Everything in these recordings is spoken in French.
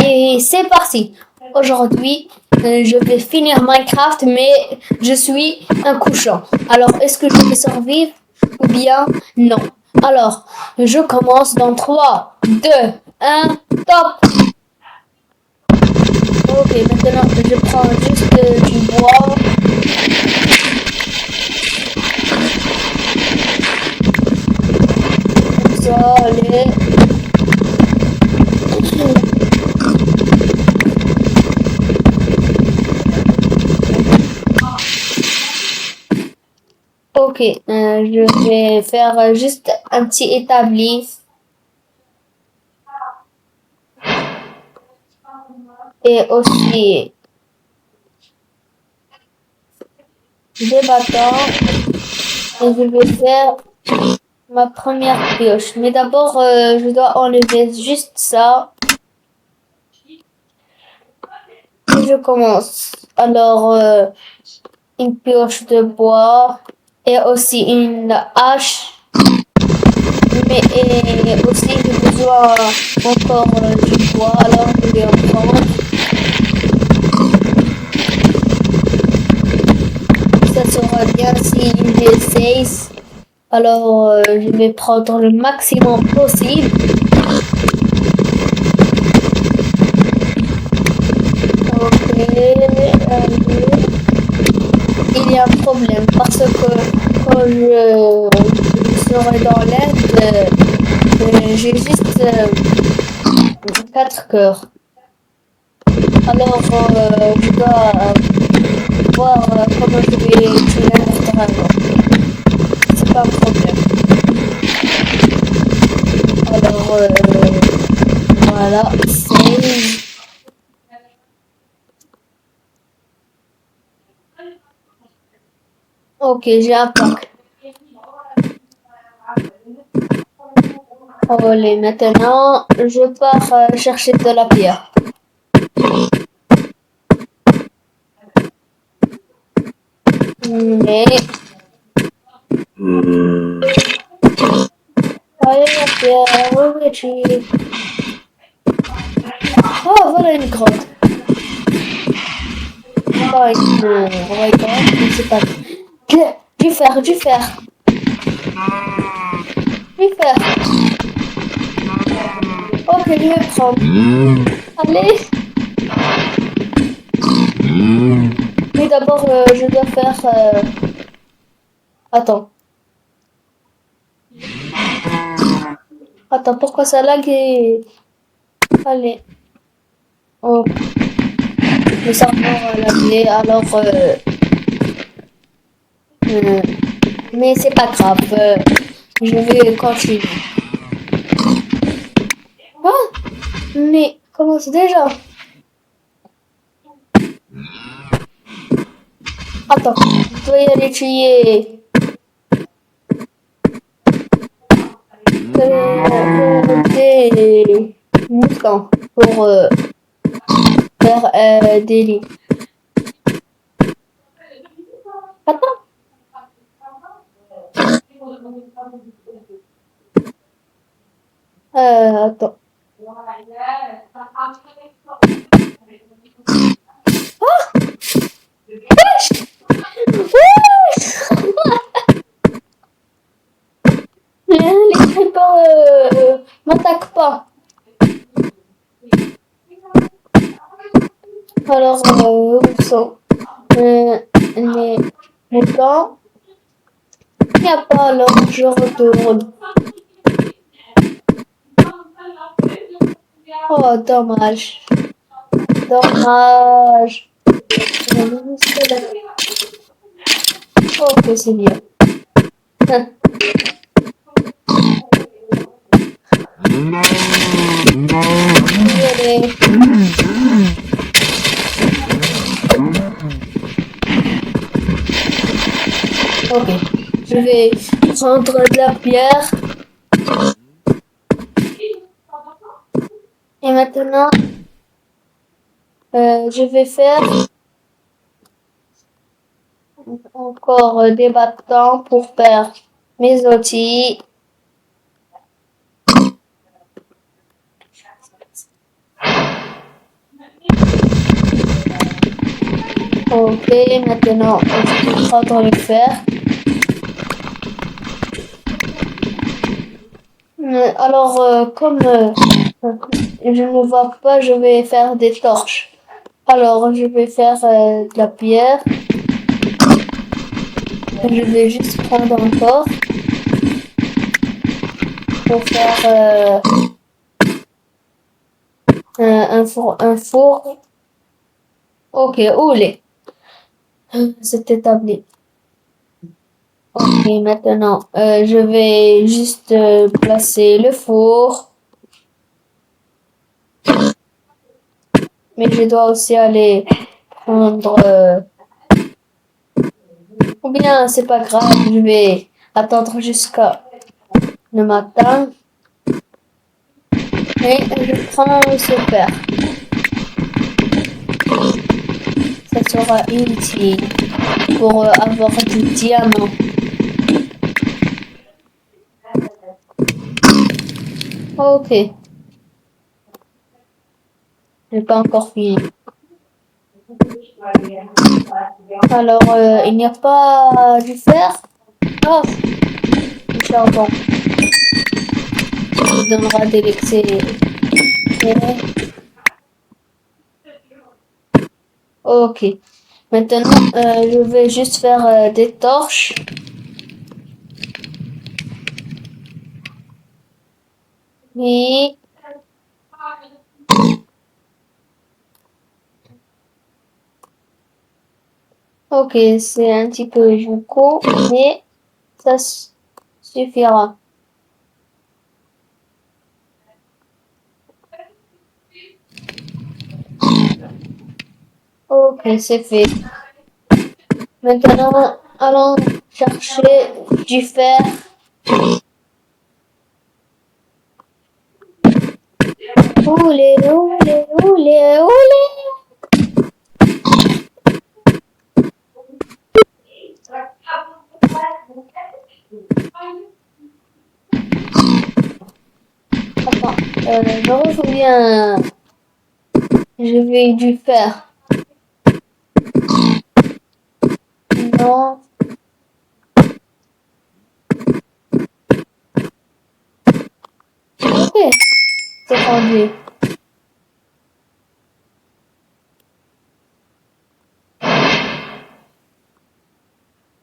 Et c'est parti. Aujourd'hui, je vais finir Minecraft, mais je suis un couchant. Alors, est-ce que je vais survivre ou bien non? Alors, je commence dans 3, 2, 1, top! Ok, maintenant, je prends juste du bois. Comme ça, allez. Ok, je vais faire juste un petit établi et aussi des bâtons et je vais faire ma première pioche. Mais d'abord, je dois enlever juste ça et je commence. Alors, une pioche de bois et aussi une hache. Mais et aussi j'ai besoin encore du bois, alors je vais en prendre. Ça sera bien si j'ai 16. Alors je vais prendre le maximum possible. Ok, allez. Il y a un problème parce que quand je serai dans l'aide, j'ai juste 4 cœurs. Alors je dois voir comment je vais tuer un dragon. C'est pas un problème. Alors voilà, c'est... Ok, j'ai un pack. Allez, maintenant, je pars chercher de la pierre. Mais... Allez, la pierre, où es-tu? Oh, voilà une grotte. Oh, une grotte, je sais pas. Du fer, du fer. Du fer. Ok, je vais prendre. Allez. Mais d'abord, je dois faire... Attends. Attends, pourquoi ça lag et... Allez. Oh, le serveur a lagué, alors... mais c'est pas grave. Je vais continuer. Ah, mais comment c'est déjà? Attends, je dois y aller tuer des moutons pour faire des lits. Attends. Attends. Wesh! Wesh! Les creepers m'attaquent pas. Alors, où sont les moutons? Il n'y a pas, alors je retourne. Oh, dommage. Dommage. Ok, c'est bien. Allez. Ok, je vais prendre de la pierre. Et maintenant, je vais faire encore des bâtons pour faire mes outils. Ok, maintenant je vais prendre le fer. Alors, comme je ne vois pas, je vais faire des torches. Alors, je vais faire de la pierre. Je vais juste prendre encore pour faire un four. Ok, oulé, c'est établi. Ok, maintenant, je vais juste placer le four. Mais je dois aussi aller prendre... ou bien, c'est pas grave, je vais attendre jusqu'à le matin. Et je prends ce fer. Ça sera utile pour avoir du diamant. Ok, j'ai pas encore fini. Alors, il n'y a pas du fer? Oh, du charbon. Il donnera de l'électricité. Ok. Maintenant, je vais juste faire des torches. Oui. Ok, c'est un petit peu beaucoup, mais ça suffira. Ok, c'est fait. Maintenant, allons chercher du fer. Oulé, oulé, oulé, oulé. Attends, je me souviens, je vais du fer. Non. Ok, c'est rendu.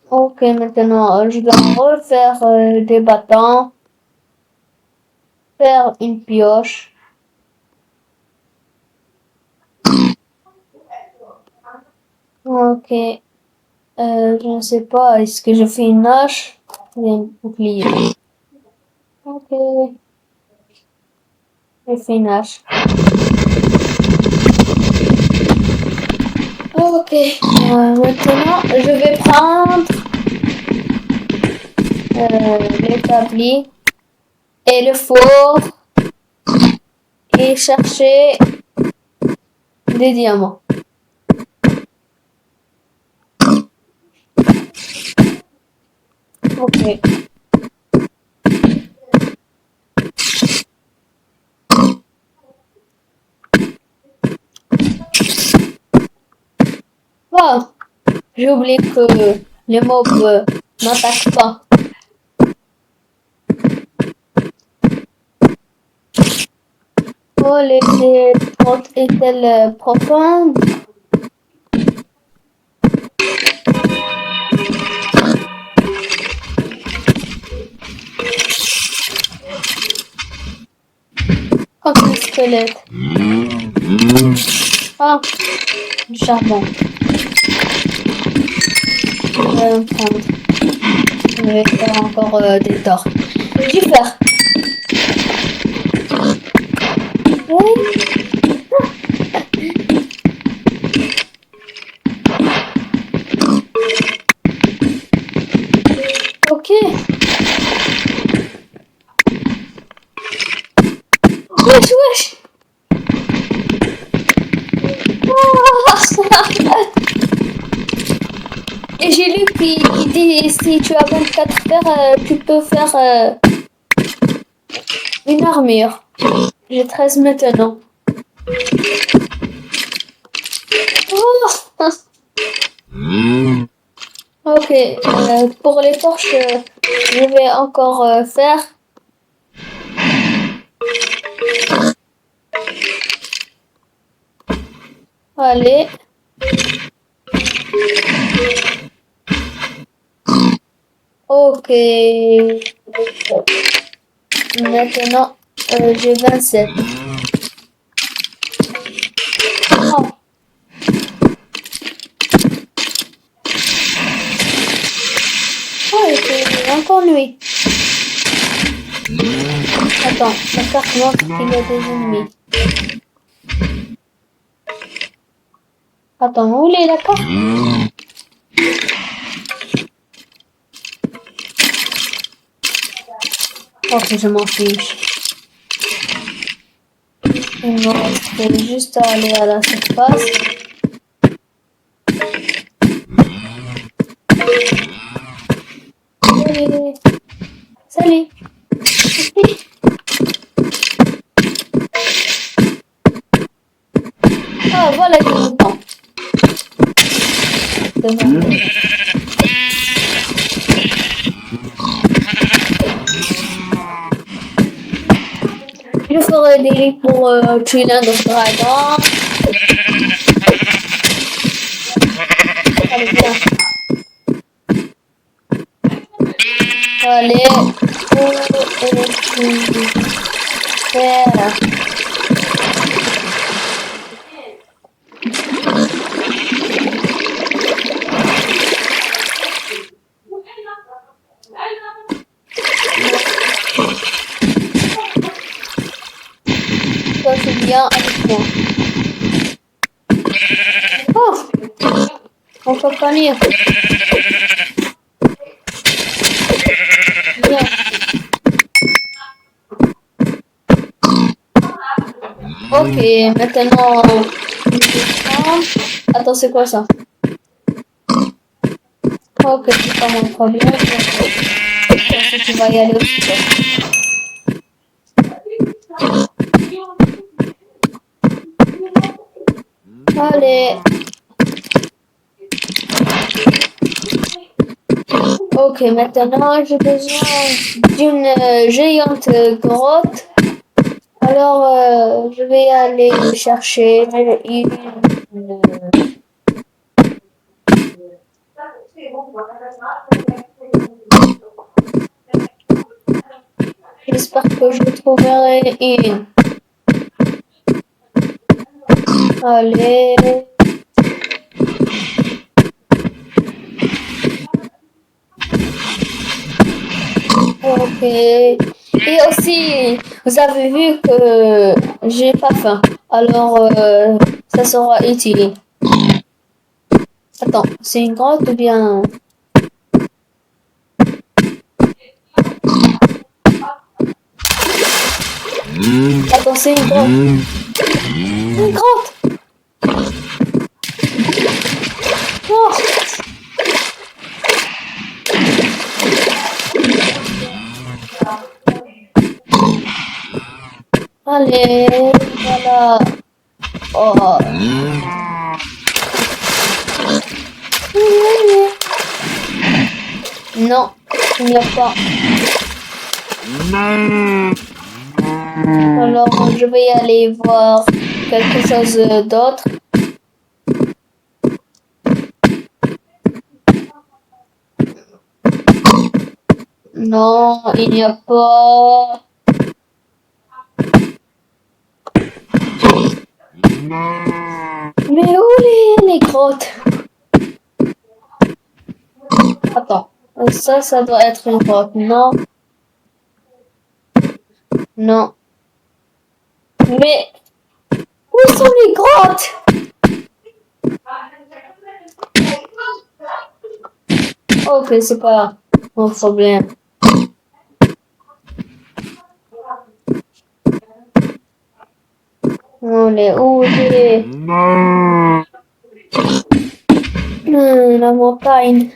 Ok, maintenant, je dois refaire des bâtons, faire une pioche. Ok, je ne sais pas, est-ce que je fais une hache ou un bouclier? Ok, je fais une hache. Ok, maintenant, je vais prendre l'établi et le four et chercher des diamants. Ok. Oh, j'ai oublié que les mobs n'attaquent pas. Oh, les grottes est-elle profonde? Comme un squelette. Ah, du charbon. Je vais en prendre. Je vais faire encore des torts. Du fer. Oui. Ok. Wesh, wesh. Ah. Et j'ai lu qui dit si tu as 24 fers, tu peux faire une armure. J'ai 13 maintenant. Oh. Ok, pour les torches, je vais encore faire. Allez. Ok. Maintenant, j'ai 27. Oh. Oh, il fait encore nuit. Attends, la carte montre qu'il y a des ennemis. Attends, où est la carte? Ok, je m'en fiche. Il me reste juste à aller à la surface. Salut. Salut. Ah, voilà le bouton. Je ferai des lits pour tuer l'un d'autres dragons. Allez, viens. Allez. Faire. Toi, tu viens avec moi. Oh, on peut pas lire. Viens. Ok, maintenant, attends, c'est quoi ça? Ok, c'est pas mon problème. Je pense que tu vas y aller aussi. Allez. Ok, maintenant j'ai besoin d'une géante grotte. Alors, je vais aller chercher une... J'espère que je trouverai une. Allez. Ok. Et aussi, vous avez vu que j'ai pas faim. Alors, ça sera utile. Attends, c'est une grotte ou bien... Attends, c'est une grotte. Une grotte. Oh. Allez, voilà. Oh. Non, il n'y a pas. Alors, je vais aller voir quelque chose d'autre. Non, il n'y a pas. Mais où les grottes? Attends, ça doit être une grotte. Non. Non. Mais où sont les grottes? Ok, c'est pas mon problème. On est où la montagne.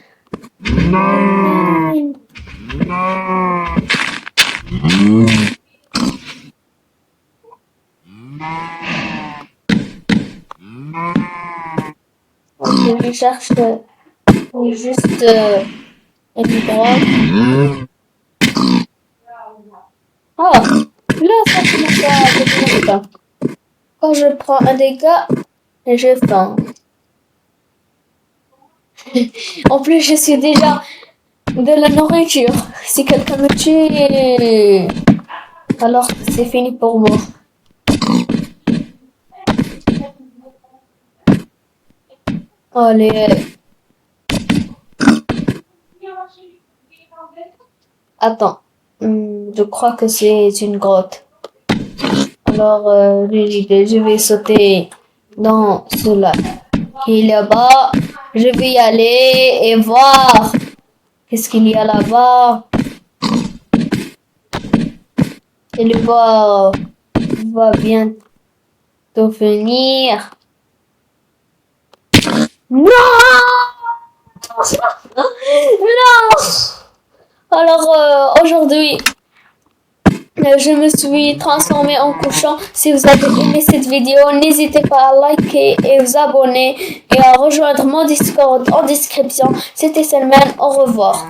Ok, je cherche faut juste une grotte. Ah, là, ça commence à devenir faim. Quand je prends un dégât, j'ai faim. En plus, je suis déjà de la nourriture. Si quelqu'un me tue, alors c'est fini pour moi. Allez. Attends. Je crois que c'est une grotte. Alors, j'ai l'idée, je vais sauter dans ce lac qui est là-bas. Je vais y aller et voir qu'est-ce qu'il y a là-bas. Et le voir va bientôt venir. Non! Non! Alors, aujourd'hui, je me suis transformée en cochon. Si vous avez aimé cette vidéo, n'hésitez pas à liker et vous abonner et à rejoindre mon Discord en description. C'était Selman, au revoir.